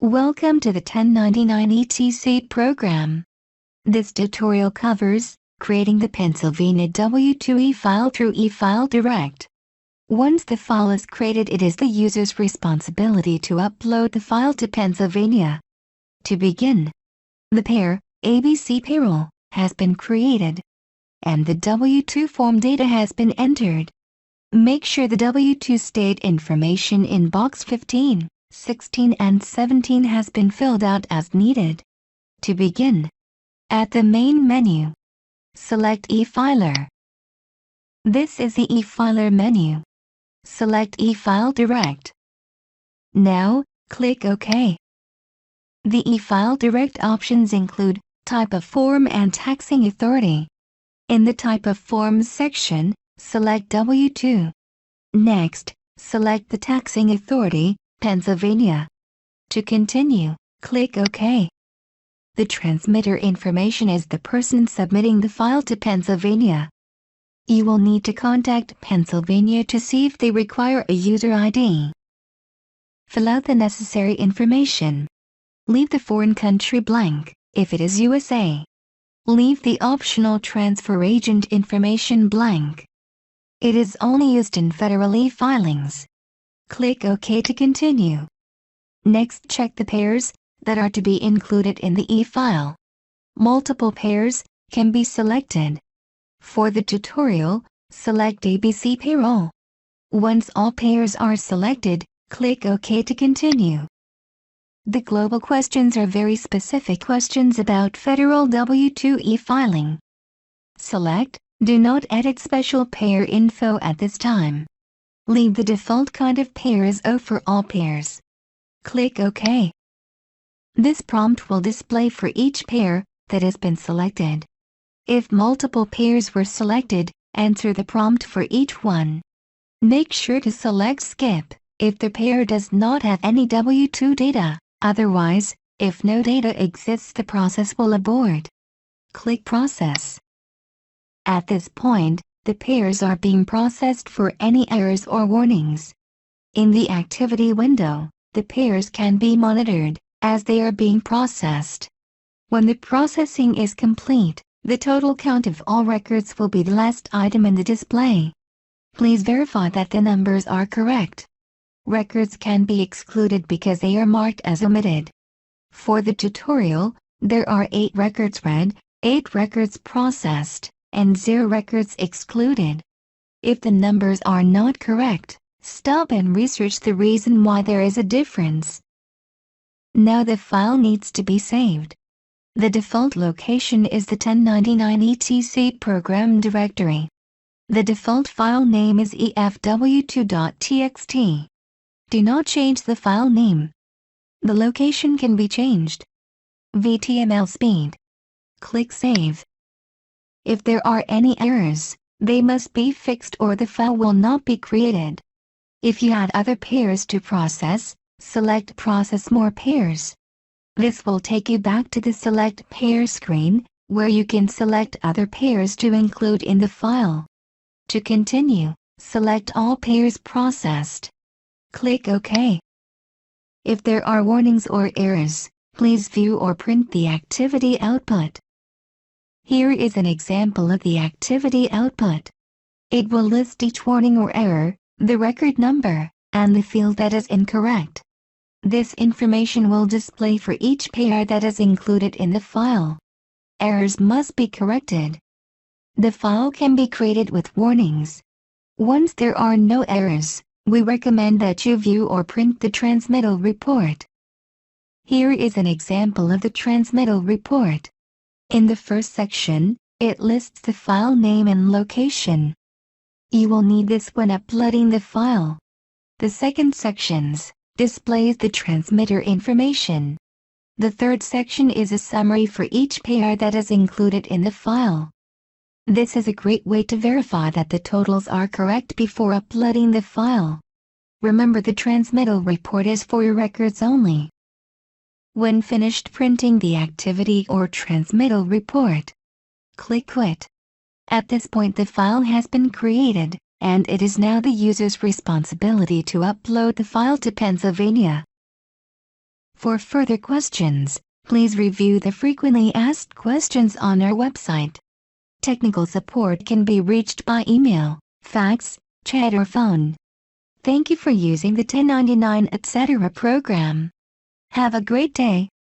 Welcome to the 1099 ETC program. This tutorial covers creating the Pennsylvania W-2 e-file through e-file direct. Once the file is created, it is the user's responsibility to upload the file to Pennsylvania. To begin, the pair, ABC payroll, has been created, and the W-2 form data has been entered. Make sure the W-2 state information in box 15, 16 and 17 has been filled out as needed. To begin, at the main menu, select e-filer. This is the e-filer menu. Select e-file direct. Now, click OK. The e-file direct options include type of form and taxing authority. In the type of forms section, select W-2. Next, select the taxing authority, Pennsylvania. To continue, click OK. The transmitter information is the person submitting the file to Pennsylvania. You will need to contact Pennsylvania to see if they require a user ID. Fill out the necessary information. Leave the foreign country blank, if it is USA. Leave the optional transfer agent information blank. It is only used in federal e-filings. Click OK to continue. Next, check the pairs that are to be included in the e-file. Multiple pairs can be selected. For the tutorial, select ABC payroll. Once all pairs are selected, click OK to continue. The global questions are very specific questions about federal W-2 e-filing. Select Do not edit special pair info at this time. Leave the default kind of pair as O for all pairs. Click OK. This prompt will display for each pair that has been selected. If multiple pairs were selected, answer the prompt for each one. Make sure to select Skip if the pair does not have any W-2 data. Otherwise, if no data exists, the process will abort. Click Process. At this point, the pairs are being processed for any errors or warnings. In the activity window, the pairs can be monitored as they are being processed. When the processing is complete, the total count of all records will be the last item in the display. Please verify that the numbers are correct. Records can be excluded because they are marked as omitted. For the tutorial, there are 8 records read, 8 records processed, and 0 records excluded. If the numbers are not correct, stop and research the reason why there is a difference. Now the file needs to be saved. The default location is the 1099 ETC program directory. The default file name is efw2.txt. Do not change the file name. The location can be changed. VTML speed. Click Save. If there are any errors, they must be fixed or the file will not be created. If you had other pairs to process, select Process More Pairs. This will take you back to the Select Pair screen, where you can select other pairs to include in the file. To continue, select All Pairs Processed. Click OK. If there are warnings or errors, please view or print the activity output. Here is an example of the activity output. It will list each warning or error, the record number, and the field that is incorrect. This information will display for each pair that is included in the file. Errors must be corrected. The file can be created with warnings. Once there are no errors, we recommend that you view or print the transmittal report. Here is an example of the transmittal report. In the first section, it lists the file name and location. You will need this when uploading the file. The second sections displays the transmitter information. The third section is a summary for each pair that is included in the file. This is a great way to verify that the totals are correct before uploading the file. Remember, the transmittal report is for your records only. When finished printing the activity or transmittal report, click Quit. At this point, the file has been created, and it is now the user's responsibility to upload the file to Pennsylvania. For further questions, please review the frequently asked questions on our website. Technical support can be reached by email, fax, chat or phone. Thank you for using the 1099 etc. program. Have a great day.